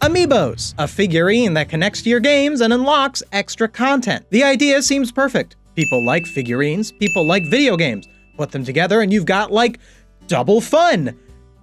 Amiibos, a figurine that connects to your games and unlocks extra content. The idea seems perfect. People like figurines, people like video games. Put them together and you've got like double fun,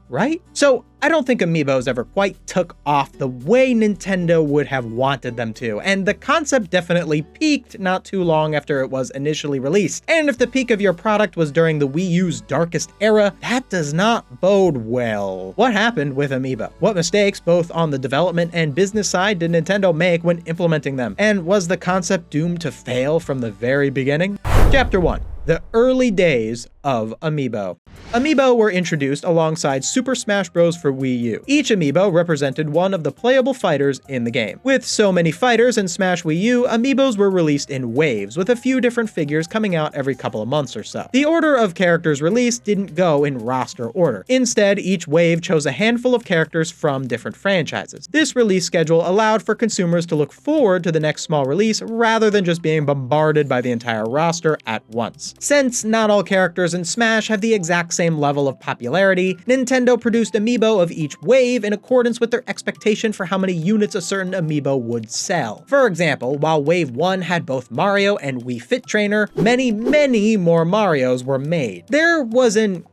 right? So I don't think Amiibos ever quite took off the way Nintendo would have wanted them to, and the concept definitely peaked not too long after it was initially released. And if the peak of your product was during the Wii U's darkest era, that does not bode well. What happened with Amiibo? What mistakes, both on the development and business side, did Nintendo make when implementing them? And was the concept doomed to fail from the very beginning? Chapter 1. The early days of Amiibo. Amiibo were introduced alongside Super Smash Bros. For Wii U. Each Amiibo represented one of the playable fighters in the game. With so many fighters in Smash Wii U, Amiibos were released in waves, with a few different figures coming out every couple of months or so. The order of characters released didn't go in roster order. Instead, each wave chose a handful of characters from different franchises. This release schedule allowed for consumers to look forward to the next small release rather than just being bombarded by the entire roster at once. Since not all characters in Smash have the exact same level of popularity, Nintendo produced Amiibo of each wave in accordance with their expectation for how many units a certain Amiibo would sell. For example, while Wave 1 had both Mario and Wii Fit Trainer, many more Marios were made. There was an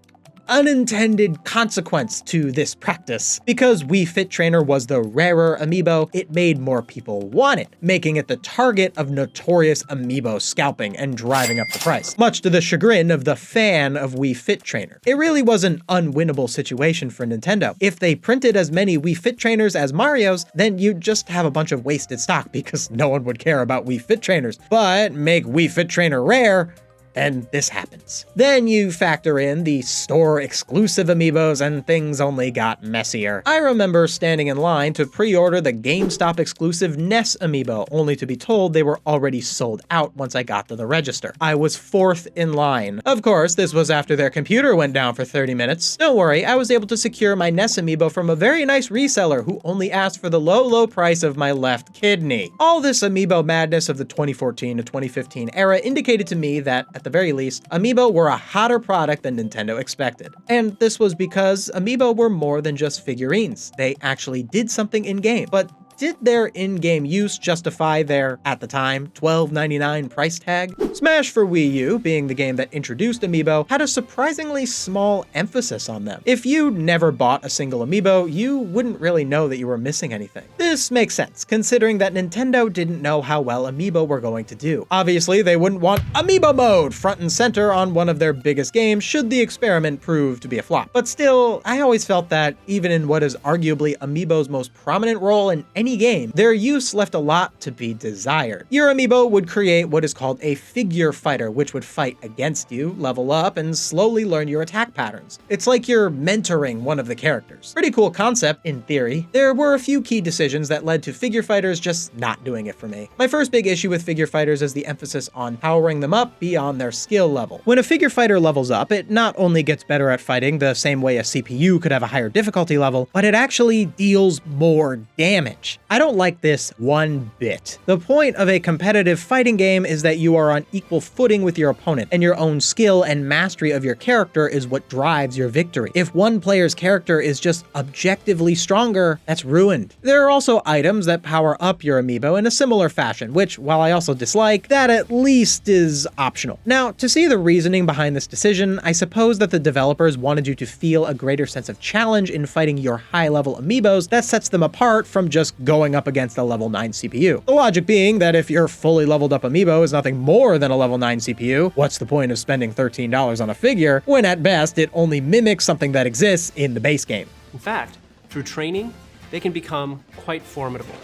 unintended consequence to this practice. Because Wii Fit Trainer was the rarer Amiibo, it made more people want it, making it the target of notorious Amiibo scalping and driving up the price, much to the chagrin of the fan of Wii Fit Trainer. It really was an unwinnable situation for Nintendo. If they printed as many Wii Fit Trainers as Marios, then you'd just have a bunch of wasted stock because no one would care about Wii Fit Trainers. But make Wii Fit Trainer rare, and this happens. Then you factor in the store-exclusive Amiibos and things only got messier. I remember standing in line to pre-order the GameStop-exclusive NES Amiibo, only to be told they were already sold out once I got to the register. I was fourth in line. Of course, this was after their computer went down for 30 minutes. Don't worry, I was able to secure my NES Amiibo from a very nice reseller who only asked for the low price of my left kidney. All this Amiibo madness of the 2014 to 2015 era indicated to me that, at the very least, Amiibo were a hotter product than Nintendo expected. And this was because Amiibo were more than just figurines. They actually did something in-game. But did their in-game use justify their, at the time, $12.99 price tag? Smash for Wii U, being the game that introduced Amiibo, had a surprisingly small emphasis on them. If you never bought a single Amiibo, you wouldn't really know that you were missing anything. This makes sense, considering that Nintendo didn't know how well Amiibo were going to do. Obviously, they wouldn't want Amiibo mode front and center on one of their biggest games should the experiment prove to be a flop. But still, I always felt that, even in what is arguably Amiibo's most prominent role in any game, their use left a lot to be desired. Your Amiibo would create what is called a figure fighter, which would fight against you, level up, and slowly learn your attack patterns. It's like you're mentoring one of the characters. Pretty cool concept, in theory. There were a few key decisions that led to figure fighters just not doing it for me. My first big issue with figure fighters is the emphasis on powering them up beyond their skill level. When a figure fighter levels up, it not only gets better at fighting the same way a CPU could have a higher difficulty level, but it actually deals more damage. I don't like this one bit. The point of a competitive fighting game is that you are on equal footing with your opponent, and your own skill and mastery of your character is what drives your victory. If one player's character is just objectively stronger, that's ruined. There are also items that power up your Amiibo in a similar fashion, which, while I also dislike, that at least is optional. Now, to see the reasoning behind this decision, I suppose that the developers wanted you to feel a greater sense of challenge in fighting your high-level Amiibos that sets them apart from just going up against a level 9 CPU. The logic being that if your fully leveled up Amiibo is nothing more than a level 9 CPU, what's the point of spending $13 on a figure when at best it only mimics something that exists in the base game? In fact, through training, they can become quite formidable.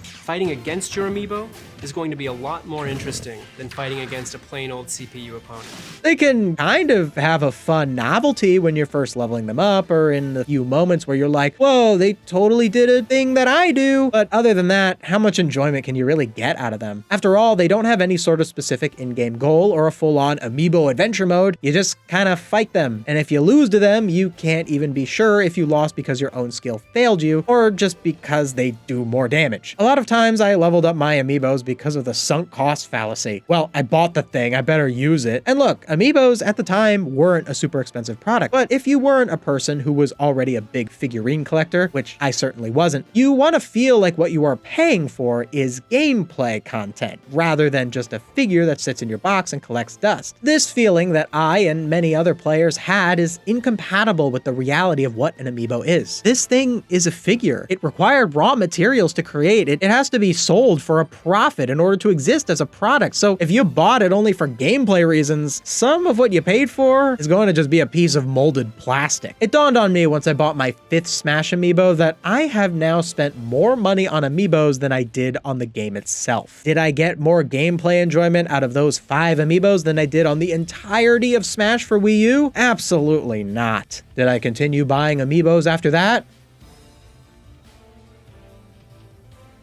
Fighting against your Amiibo is going to be a lot more interesting than fighting against a plain old CPU opponent. They can kind of have a fun novelty when you're first leveling them up, or in the few moments where you're like, whoa, they totally did a thing that I do. But other than that, how much enjoyment can you really get out of them? After all, they don't have any sort of specific in-game goal or a full-on Amiibo adventure mode. You just kind of fight them. And if you lose to them, you can't even be sure if you lost because your own skill failed you, or just because they do more damage. A lot lot of times I leveled up my Amiibos because of the sunk cost fallacy. Well, I bought the thing, I better use it. And look, Amiibos at the time weren't a super expensive product, but if you weren't a person who was already a big figurine collector, which I certainly wasn't, you want to feel like what you are paying for is gameplay content, rather than just a figure that sits in your box and collects dust. This feeling that I and many other players had is incompatible with the reality of what an Amiibo is. This thing is a figure. It required raw materials to create it. It has to be sold for a profit in order to exist as a product. So if you bought it only for gameplay reasons, some of what you paid for is going to just be a piece of molded plastic. It dawned on me once I bought my 5th Smash Amiibo that I have now spent more money on Amiibos than I did on the game itself. Did I get more gameplay enjoyment out of those 5 Amiibos than I did on the entirety of Smash for Wii U? Absolutely not. Did I continue buying Amiibos after that?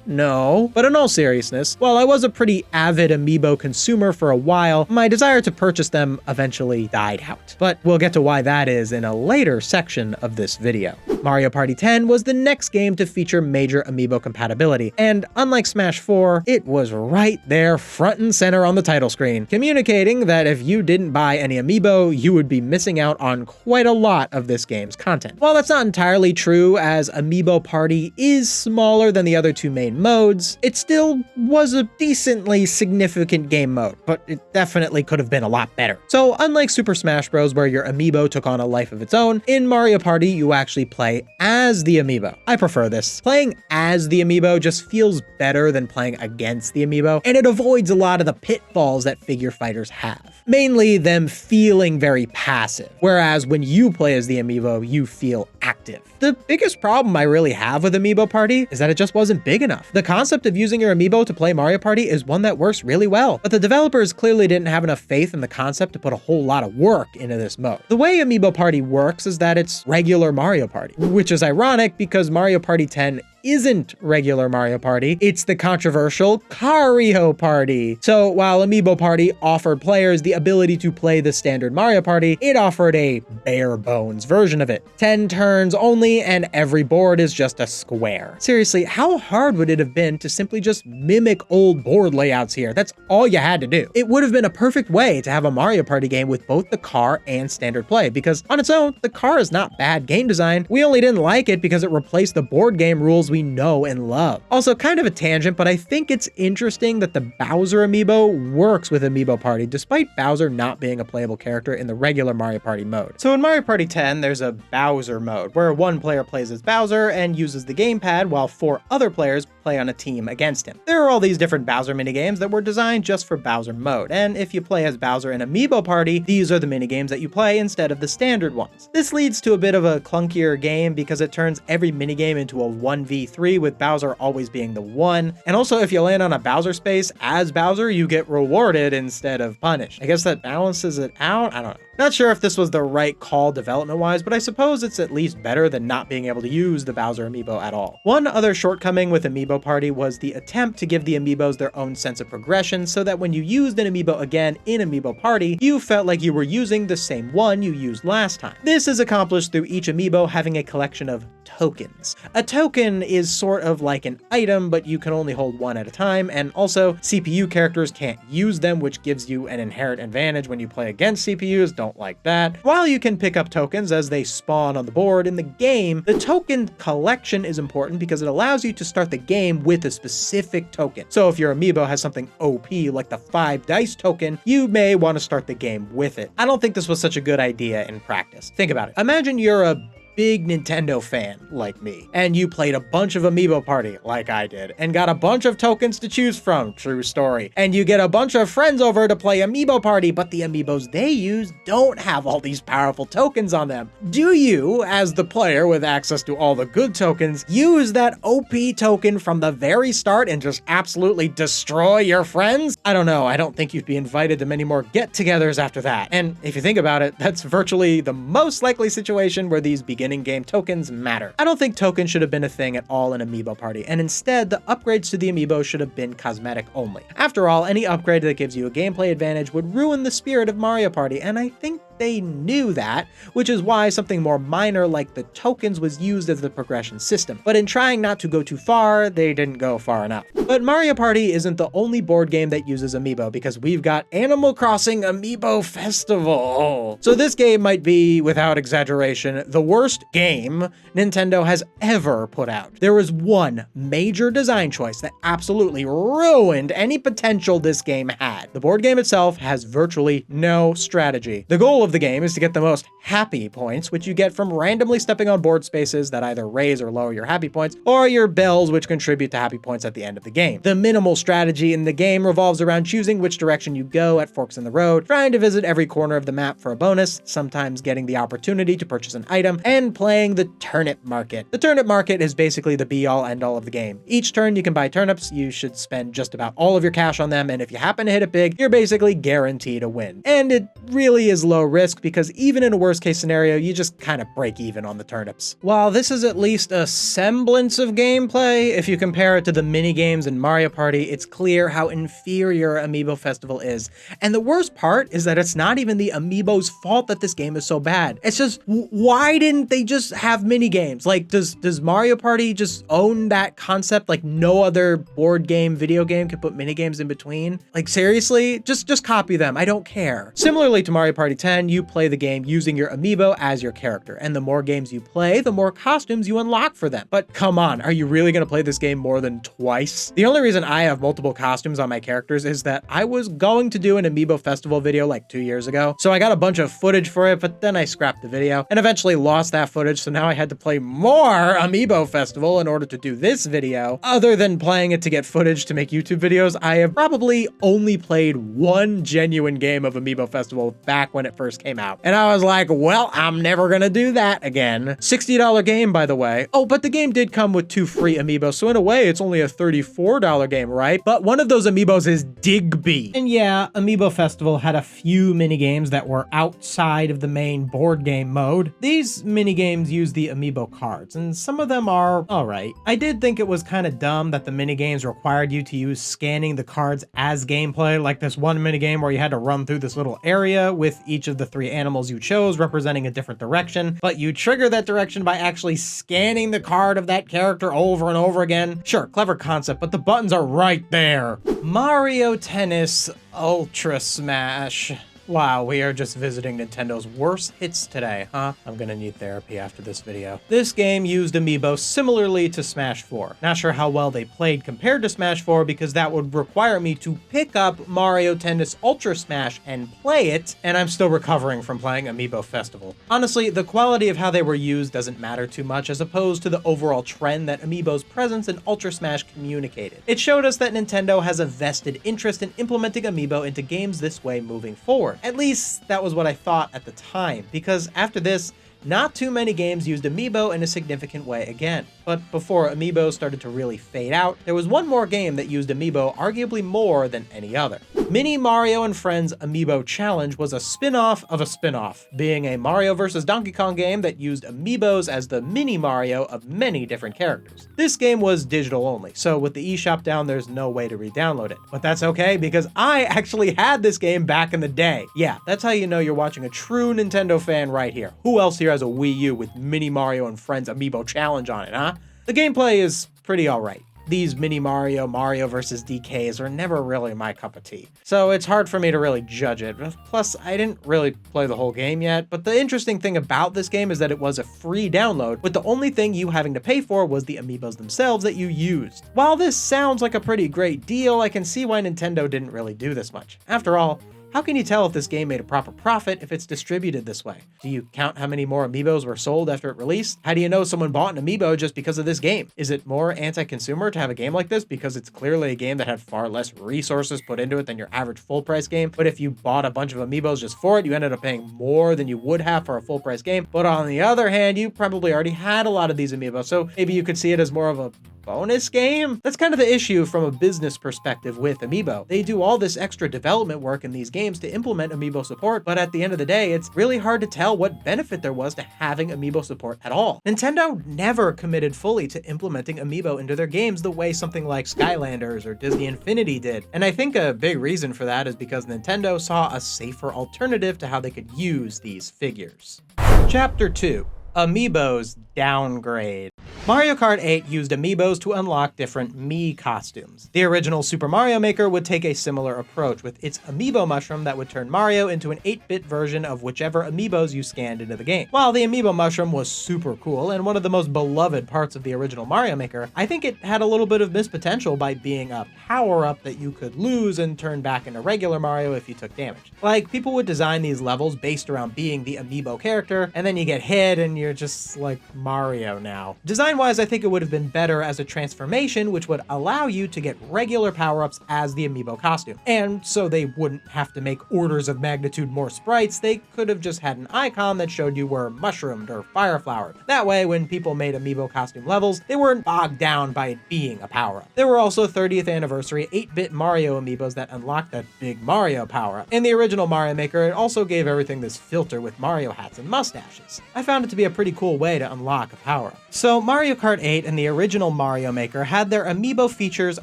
No. But in all seriousness, while I was a pretty avid Amiibo consumer for a while, my desire to purchase them eventually died out. But we'll get to why that is in a later section of this video. Mario Party 10 was the next game to feature major Amiibo compatibility, and unlike Smash 4, it was right there front and center on the title screen, communicating that if you didn't buy any Amiibo, you would be missing out on quite a lot of this game's content. While that's not entirely true, as Amiibo Party is smaller than the other 2 main modes, it still was a decently significant game mode, but it definitely could have been a lot better. So unlike Super Smash Bros. Where your Amiibo took on a life of its own, in Mario Party you actually play as the Amiibo. I prefer this. Playing as the Amiibo just feels better than playing against the Amiibo, and it avoids a lot of the pitfalls that figure fighters have. Mainly them feeling very passive, whereas when you play as the Amiibo, you feel active. The biggest problem I really have with Amiibo Party is that it just wasn't big enough. The concept of using your Amiibo to play Mario Party is one that works really well, but the developers clearly didn't have enough faith in the concept to put a whole lot of work into this mode. The way Amiibo Party works is that it's regular Mario Party, which is ironic because Mario Party 10 isn't regular Mario Party, it's the controversial Kario Party. So while Amiibo Party offered players the ability to play the standard Mario Party, it offered a bare bones version of it. 10 turns only, and every board is just a square. Seriously, how hard would it have been to simply just mimic old board layouts here? That's all you had to do. It would have been a perfect way to have a Mario Party game with both the car and standard play, because on its own, the car is not bad game design. We only didn't like it because it replaced the board game rules we know and love. Also, kind of a tangent, but I think it's interesting that the Bowser Amiibo works with Amiibo Party, despite Bowser not being a playable character in the regular Mario Party mode. So in Mario Party 10, there's a Bowser mode, where one player plays as Bowser and uses the gamepad, while 4 other players play on a team against him. There are all these different Bowser minigames that were designed just for Bowser mode, and if you play as Bowser in Amiibo Party, these are the minigames that you play instead of the standard ones. This leads to a bit of a clunkier game because it turns every minigame into a 1v3, with Bowser always being the one. And also, if you land on a Bowser space as Bowser, you get rewarded instead of punished. I guess that balances it out? I don't know. Not sure if this was the right call development-wise, but I suppose it's at least better than not being able to use the Bowser Amiibo at all. One other shortcoming with Amiibo Party was the attempt to give the Amiibos their own sense of progression, so that when you used an Amiibo again in Amiibo Party, you felt like you were using the same one you used last time. This is accomplished through each Amiibo having a collection of tokens. A token is sort of like an item, but you can only hold one at a time, and also CPU characters can't use them, which gives you an inherent advantage when you play against CPUs. Don't like that. While you can pick up tokens as they spawn on the board in the game, the token collection is important because it allows you to start the game with a specific token. So if your Amiibo has something OP like the 5 dice token, you may want to start the game with it. I don't think this was such a good idea in practice. Think about it. Imagine you're a big Nintendo fan like me, and you played a bunch of Amiibo Party like I did, and got a bunch of tokens to choose from, true story, and you get a bunch of friends over to play Amiibo Party, but the Amiibos they use don't have all these powerful tokens on them. Do you, as the player with access to all the good tokens, use that OP token from the very start and just absolutely destroy your friends? I don't know, I don't think you'd be invited to many more get-togethers after that, and if you think about it, that's virtually the most likely situation where these beginning game tokens matter. I don't think tokens should have been a thing at all in Amiibo Party, and instead, the upgrades to the Amiibo should have been cosmetic only. After all, any upgrade that gives you a gameplay advantage would ruin the spirit of Mario Party, and I think they knew that, which is why something more minor like the tokens was used as the progression system. But in trying not to go too far, they didn't go far enough. But Mario Party isn't the only board game that uses Amiibo, because we've got Animal Crossing Amiibo Festival. So this game might be, without exaggeration, the worst game Nintendo has ever put out. There was one major design choice that absolutely ruined any potential this game had. The board game itself has virtually no strategy. The goal of the game is to get the most happy points, which you get from randomly stepping on board spaces that either raise or lower your happy points, or your bells, which contribute to happy points at the end of the game. The minimal strategy in the game revolves around choosing which direction you go at forks in the road, trying to visit every corner of the map for a bonus, sometimes getting the opportunity to purchase an item, and playing the turnip market. The turnip market is basically the be-all end-all of the game. Each turn you can buy turnips, you should spend just about all of your cash on them, and if you happen to hit it big, you're basically guaranteed a win. And it really is low risk, because even in a worst case scenario, you just kind of break even on the turnips. While this is at least a semblance of gameplay, if you compare it to the mini games in Mario Party, it's clear how inferior Amiibo Festival is. And the worst part is that it's not even the Amiibo's fault that this game is so bad. It's just, why didn't they just have mini games? Like, does Mario Party just own that concept like no other board game, video game could put mini games in between? Like, seriously? Just copy them. I don't care. Similarly to Mario Party 10, you play the game using your Amiibo as your character, and the more games you play, the more costumes you unlock for them. But come on, are you really gonna play this game more than twice? The only reason I have multiple costumes on my characters is that I was going to do an Amiibo Festival video like 2 years ago, so I got a bunch of footage for it, but then I scrapped the video and eventually lost that footage, so now I had to play more Amiibo Festival in order to do this video. Other than playing it to get footage to make YouTube videos, I have probably only played one genuine game of Amiibo Festival back when it first came out. And I was like, well, I'm never gonna do that again. $60 game, by the way. Oh, but the game did come with 2 free Amiibos, so in a way, it's only a $34 game, right? But one of those Amiibos is Digby. And yeah, Amiibo Festival had a few minigames that were outside of the main board game mode. These minigames use the Amiibo cards, and some of them are alright. I did think it was kind of dumb that the minigames required you to use scanning the cards as gameplay, like this one minigame where you had to run through this little area with each of the 3 animals you chose representing a different direction, but you trigger that direction by actually scanning the card of that character over and over again. Sure, clever concept, but the buttons are right there. Mario Tennis Ultra Smash. Wow, we are just visiting Nintendo's worst hits today, huh? I'm gonna need therapy after this video. This game used Amiibo similarly to Smash 4. Not sure how well they played compared to Smash 4, because that would require me to pick up Mario Tennis Ultra Smash and play it, and I'm still recovering from playing Amiibo Festival. Honestly, the quality of how they were used doesn't matter too much, as opposed to the overall trend that Amiibo's presence in Ultra Smash communicated. It showed us that Nintendo has a vested interest in implementing Amiibo into games this way moving forward. At least that was what I thought at the time, because after this, not too many games used Amiibo in a significant way again. But before Amiibo started to really fade out, there was one more game that used Amiibo arguably more than any other. Mini Mario and Friends Amiibo Challenge was a spin-off of a spin-off, being a Mario vs. Donkey Kong game that used Amiibos as the Mini Mario of many different characters. This game was digital only, so with the eShop down, there's no way to re-download it. But that's okay, because I actually had this game back in the day. Yeah, that's how you know you're watching a true Nintendo fan right here. Who else here has a Wii U with Mini Mario and Friends Amiibo Challenge on it, huh? The gameplay is pretty alright. These Mini Mario, Mario vs. DKs are never really my cup of tea, so it's hard for me to really judge it. Plus, I didn't really play the whole game yet, but the interesting thing about this game is that it was a free download, with the only thing you having to pay for was the Amiibos themselves that you used. While this sounds like a pretty great deal, I can see why Nintendo didn't really do this much. After all, how can you tell if this game made a proper profit if it's distributed this way? Do you count how many more Amiibos were sold after it released? How do you know someone bought an Amiibo just because of this game? Is it more anti-consumer to have a game like this because it's clearly a game that had far less resources put into it than your average full-price game? But if you bought a bunch of Amiibos just for it, you ended up paying more than you would have for a full-price game. But on the other hand, you probably already had a lot of these Amiibos, so maybe you could see it as more of a bonus game? That's kind of the issue from a business perspective with Amiibo. They do all this extra development work in these games to implement Amiibo support, but at the end of the day, it's really hard to tell what benefit there was to having Amiibo support at all. Nintendo never committed fully to implementing Amiibo into their games the way something like Skylanders or Disney Infinity did. And I think a big reason for that is because Nintendo saw a safer alternative to how they could use these figures. Chapter 2. Amiibo's downgrade. Mario Kart 8 used Amiibos to unlock different Mii costumes. The original Super Mario Maker would take a similar approach, with its Amiibo mushroom that would turn Mario into an 8-bit version of whichever Amiibos you scanned into the game. While the Amiibo mushroom was super cool and one of the most beloved parts of the original Mario Maker, I think it had a little bit of missed potential by being a power-up that you could lose and turn back into regular Mario if you took damage. Like, people would design these levels based around being the Amiibo character, and then you get hit and you're just like Mario now. Design-wise, I think it would have been better as a transformation, which would allow you to get regular power-ups as the Amiibo costume. And so they wouldn't have to make orders of magnitude more sprites, they could have just had an icon that showed you were mushroomed or fire flowered. That way, when people made Amiibo costume levels, they weren't bogged down by it being a power-up. There were also 30th anniversary 8-bit Mario Amiibos that unlocked that big Mario power-up. In the original Mario Maker, it also gave everything this filter with Mario hats and mustaches. I found it to be a pretty cool way to unlock a power-up. So Mario Kart 8 and the original Mario Maker had their Amiibo features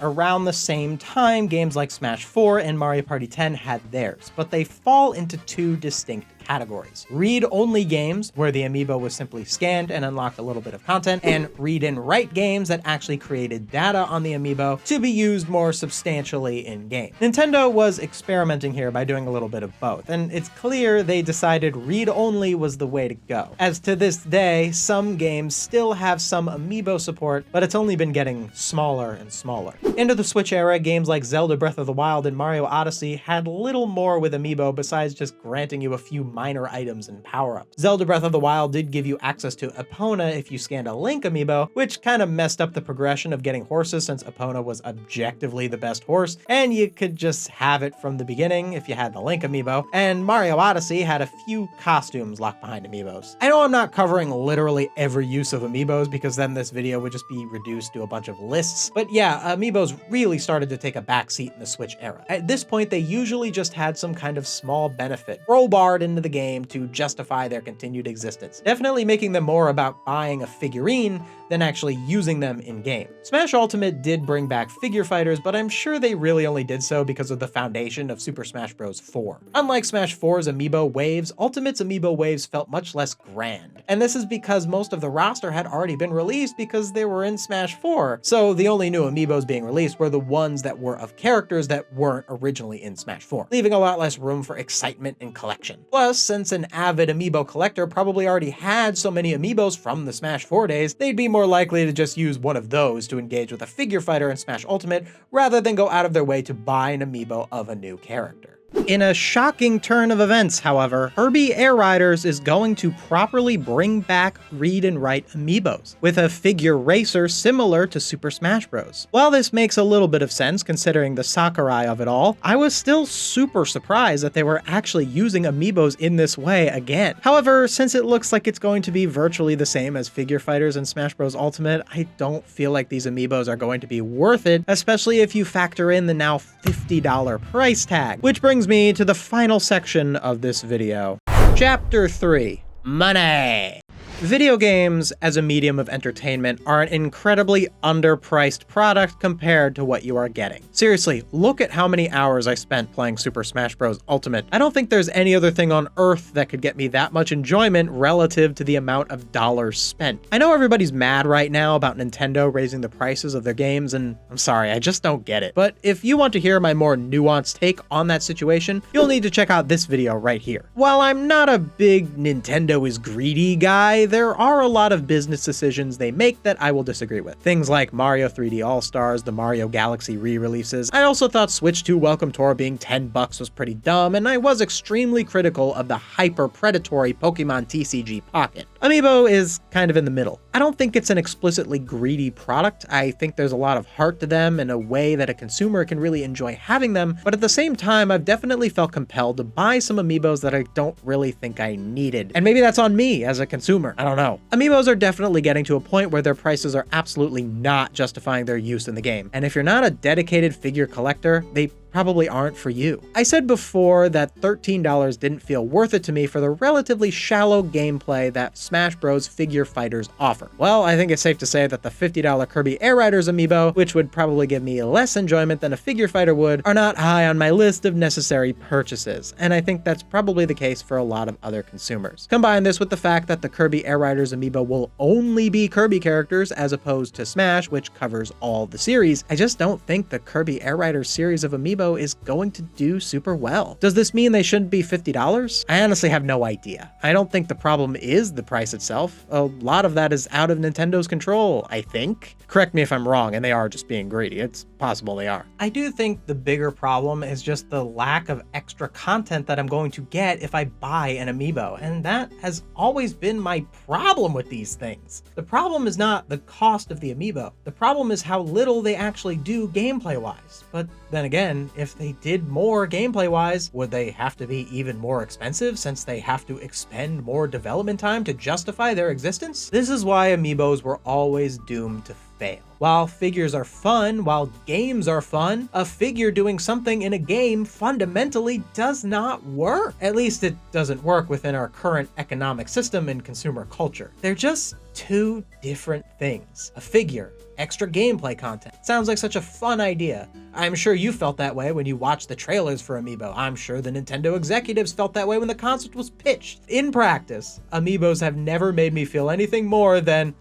around the same time games like Smash 4 and Mario Party 10 had theirs, but they fall into two distinct categories. Read-only games, where the Amiibo was simply scanned and unlocked a little bit of content, and read-and-write games that actually created data on the Amiibo to be used more substantially in-game. Nintendo was experimenting here by doing a little bit of both, and it's clear they decided read-only was the way to go. As to this day, some games still have some Amiibo support, but it's only been getting smaller and smaller. Into the Switch era, games like Zelda Breath of the Wild and Mario Odyssey had little more with Amiibo besides just granting you a few minor items and power-ups. Zelda Breath of the Wild did give you access to Epona if you scanned a Link Amiibo, which kind of messed up the progression of getting horses since Epona was objectively the best horse, and you could just have it from the beginning if you had the Link Amiibo, and Mario Odyssey had a few costumes locked behind Amiibos. I know I'm not covering literally every use of Amiibos because then this video would just be reduced to a bunch of lists, but yeah, Amiibos really started to take a backseat in the Switch era. At this point, they usually just had some kind of small benefit crowbarred into the game to justify their continued existence, definitely making them more about buying a figurine than actually using them in-game. Smash Ultimate did bring back figure fighters, but I'm sure they really only did so because of the foundation of Super Smash Bros. 4. Unlike Smash 4's Amiibo waves, Ultimate's Amiibo waves felt much less grand. And this is because most of the roster had already been released because they were in Smash 4, so the only new Amiibos being released were the ones that were of characters that weren't originally in Smash 4, leaving a lot less room for excitement and collection. Plus, since an avid Amiibo collector probably already had so many Amiibos from the Smash 4 days, they'd be more likely to just use one of those to engage with a figure fighter in Smash Ultimate rather than go out of their way to buy an Amiibo of a new character. In a shocking turn of events, however, Kirby Air Riders is going to properly bring back read-and-write Amiibos, with a figure racer similar to Super Smash Bros. While this makes a little bit of sense considering the Sakurai of it all, I was still super surprised that they were actually using Amiibos in this way again. However, since it looks like it's going to be virtually the same as figure fighters in Smash Bros. Ultimate, I don't feel like these Amiibos are going to be worth it, especially if you factor in the now $50 price tag, which brings me to the final section of this video. Chapter 3. Money. Video games as a medium of entertainment are an incredibly underpriced product compared to what you are getting. Seriously, look at how many hours I spent playing Super Smash Bros. Ultimate. I don't think there's any other thing on earth that could get me that much enjoyment relative to the amount of dollars spent. I know everybody's mad right now about Nintendo raising the prices of their games, and I'm sorry, I just don't get it. But if you want to hear my more nuanced take on that situation, you'll need to check out this video right here. While I'm not a big Nintendo is greedy guy, there are a lot of business decisions they make that I will disagree with. Things like Mario 3D All-Stars, the Mario Galaxy re-releases. I also thought Switch 2 Welcome Tour being $10 was pretty dumb, and I was extremely critical of the hyper-predatory Pokemon TCG Pocket. Amiibo is kind of in the middle. I don't think it's an explicitly greedy product. I think there's a lot of heart to them in a way that a consumer can really enjoy having them, but at the same time, I've definitely felt compelled to buy some Amiibos that I don't really think I needed. And maybe that's on me as a consumer. I don't know. Amiibos are definitely getting to a point where their prices are absolutely not justifying their use in the game. And if you're not a dedicated figure collector, they probably aren't for you. I said before that $13 didn't feel worth it to me for the relatively shallow gameplay that Smash Bros. Figure fighters offer. Well, I think it's safe to say that the $50 Kirby Air Riders amiibo, which would probably give me less enjoyment than a figure fighter would, are not high on my list of necessary purchases, and I think that's probably the case for a lot of other consumers. Combine this with the fact that the Kirby Air Riders amiibo will only be Kirby characters as opposed to Smash, which covers all the series. I just don't think the Kirby Air Riders series of amiibo is going to do super well. Does this mean they shouldn't be $50? I honestly have no idea. I don't think the problem is the price itself. A lot of that is out of Nintendo's control, I think. Correct me if I'm wrong, and they are just being greedy. It's possible they are. I do think the bigger problem is just the lack of extra content that I'm going to get if I buy an amiibo, and that has always been my problem with these things. The problem is not the cost of the amiibo. The problem is how little they actually do gameplay-wise. But then again, if they did more gameplay-wise, would they have to be even more expensive since they have to expend more development time to justify their existence? This is why amiibos were always doomed to fail. While figures are fun, while games are fun, a figure doing something in a game fundamentally does not work. At least it doesn't work within our current economic system and consumer culture. They're just two different things. A figure, extra gameplay content. Sounds like such a fun idea. I'm sure you felt that way when you watched the trailers for Amiibo. I'm sure the Nintendo executives felt that way when the concept was pitched. In practice, Amiibos have never made me feel anything more than,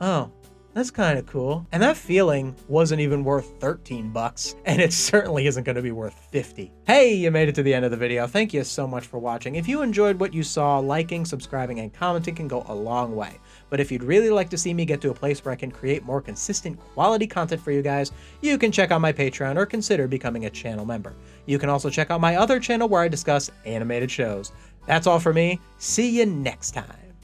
oh, that's kind of cool. And that feeling wasn't even worth 13 bucks, and it certainly isn't going to be worth 50. Hey, you made it to the end of the video. Thank you so much for watching. If you enjoyed what you saw, liking, subscribing, and commenting can go a long way. But if you'd really like to see me get to a place where I can create more consistent quality content for you guys, you can check out my Patreon or consider becoming a channel member. You can also check out my other channel where I discuss animated shows. That's all for me. See you next time.